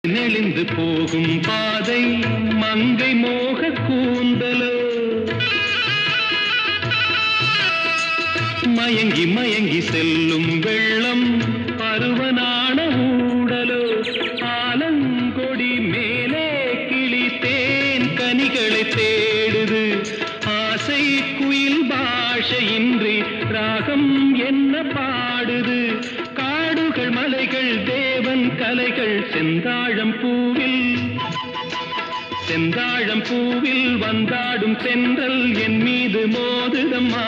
நெளிந்து போகும் பாதை மங்கை மோக கூந்தலோ மயங்கி மயங்கி செல்லும் வெள்ளம் பருவனான ஊடலோ ஆலங்கொடி மேலே கிளி தேன் கனிகளை தேடுது ஆசை குயில் பாஷையின்றி ராகம் என்ன பாடுது காடுகள் மலைகள் தேவன் கலைகள் செந்தாழம் பூவில் வந்தாடும் தென்றல் என் மீது மோதுதம்மா